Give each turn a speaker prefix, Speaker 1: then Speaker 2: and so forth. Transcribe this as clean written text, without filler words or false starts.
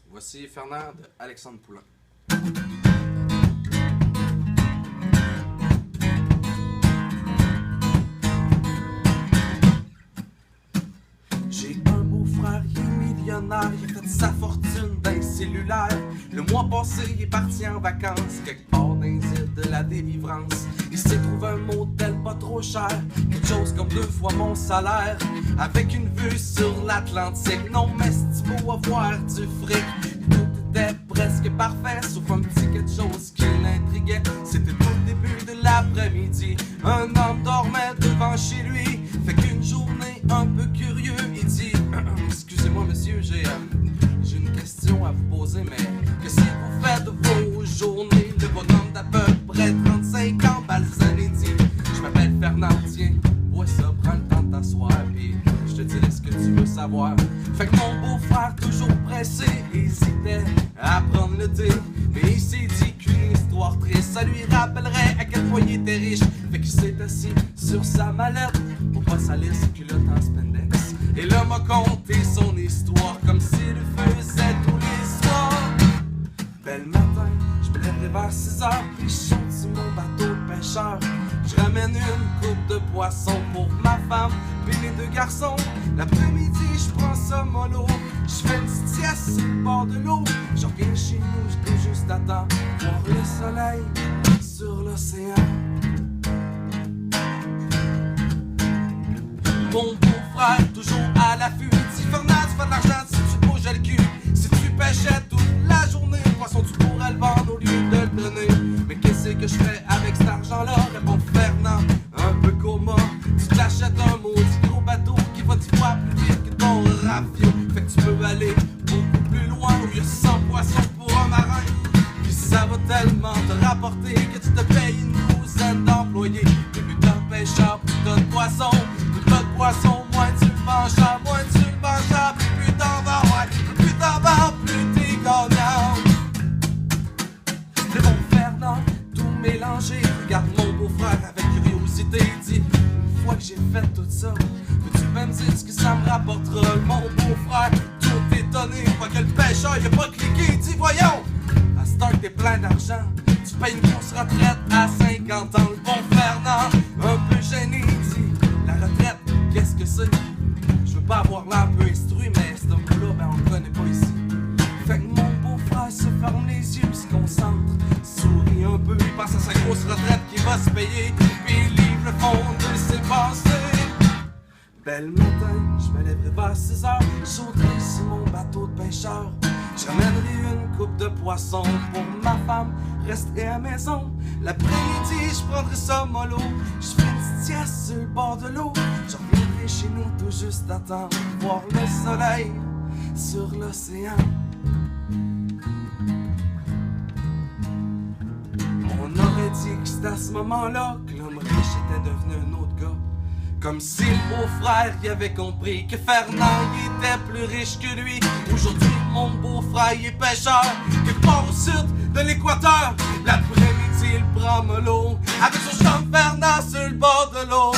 Speaker 1: Voici Fernand de Alexandre Poulain. J'ai un beau-frère, il est millionnaire, il a fait sa fortune d'un cellulaire. Le mois passé, il est parti en vacances, quelque part dans les îles de la délivrance. Il s'est trouvé un motel pas trop cher, quelque chose comme 2 fois mon salaire. Avec une vue sur l'Atlantique, non mais c'est beau avoir du fric. Tout était presque parfait, sauf un petit quelque chose qui l'intriguait. C'était au début de l'après-midi, un homme dormait devant chez lui. Fait qu'une journée un peu curieux, il dit excusez-moi monsieur, j'ai une question à vous poser, mais qu'est-ce que vous faites de vos journées? Le bonhomme d'à peu près 35 ans, balsané dit je m'appelle Fernand, tiens, bois ça, prends le temps de t'asseoir, puis je te dirai ce que tu veux savoir. Fait que mon beau-frère, toujours pressé, hésitait à prendre le thé, mais il s'est dit qu'une histoire triste, ça lui rappellerait à quel point il était riche. Fait qu'il s'est assis sur sa mallette pour pas salir ses culottes en spandex. Et l'homme a conté son histoire comme s'il le faisait tous les soirs. Bel matin, je me lèverai vers 6h, puis je saute sur mon bateau de pêcheur. Je ramène une coupe de poisson pour ma femme, puis les 2 garçons. L'après-midi, je prends ça mollo, je fais une petite sieste sur le bord de l'eau. Je reviens chez nous, j'étais juste à temps, voir le soleil sur l'océan. Mon beau-frère, toujours à l'affût, dit Fernand, tu fais de l'argent si tu bouges le cul. Si tu pêchais toute la journée, le poisson tu pourrais le vendre au lieu de le donner. Mais qu'est-ce que je ferais avec cet argent-là? Répond Fernand, un peu coma. Tu t'achètes un maudit gros bateau qui va 10 fois plus vite que ton rafio. Fait que tu peux aller beaucoup plus loin où il y a 100 poissons pour un marin. Puis ça va tellement te rapporter que tu te payes une douzaine d'employés. Puis plus t'as de pêcheurs, plus t'as de poissons. Plus t'as de poissons, moins tu le vends cher. Moins tu le vends cher, plus t'en vends, ouais. Plus t'en vends, plus t'es gagnant. Le bon Fernand, tout mélangé, regarde mon beau-frère avec curiosité. Il dit, une fois que j'ai fait tout ça, peux-tu même dire ce que ça me rapportera? Mon beau-frère, tout étonné, voit que le pêcheur il a pas cliqué. Il dit, voyons, à cette heure que t'es plein d'argent, tu payes une grosse retraite à 50 ans. Le bon Fernand, un peu gêné, il dit, la retraite, qu'est-ce que c'est? Je veux pas avoir l'air un peu instruit, mais ce mot-là, ben on le connaît pas ici. Fait que mon beau-frère se ferme les yeux, se concentre, sourit un peu, il pense à sa grosse retraite qui va se payer, puis il livre le fond de ses pensées. Bel matin, je me lèverai vers 6h, je sauterai sur mon bateau de pêcheur. Je ramènerai une coupe de poisson pour ma femme, resterai à la maison. L'après-midi, je prendrai ça mollo, je fais une petite sieste sur le bord de l'eau. Je reviendrai chez nous tout juste à temps, voir le soleil sur l'océan. On aurait dit que c'était à ce moment-là que l'homme riche était devenu un autre gars. Comme si le beau-frère y avait compris que Fernand il était plus riche que lui. Aujourd'hui, mon beau-frère il est pêcheur, quelque part au sud de l'équateur. L'après-midi, il prend mollo avec son chum Fernand sur le bord de l'eau.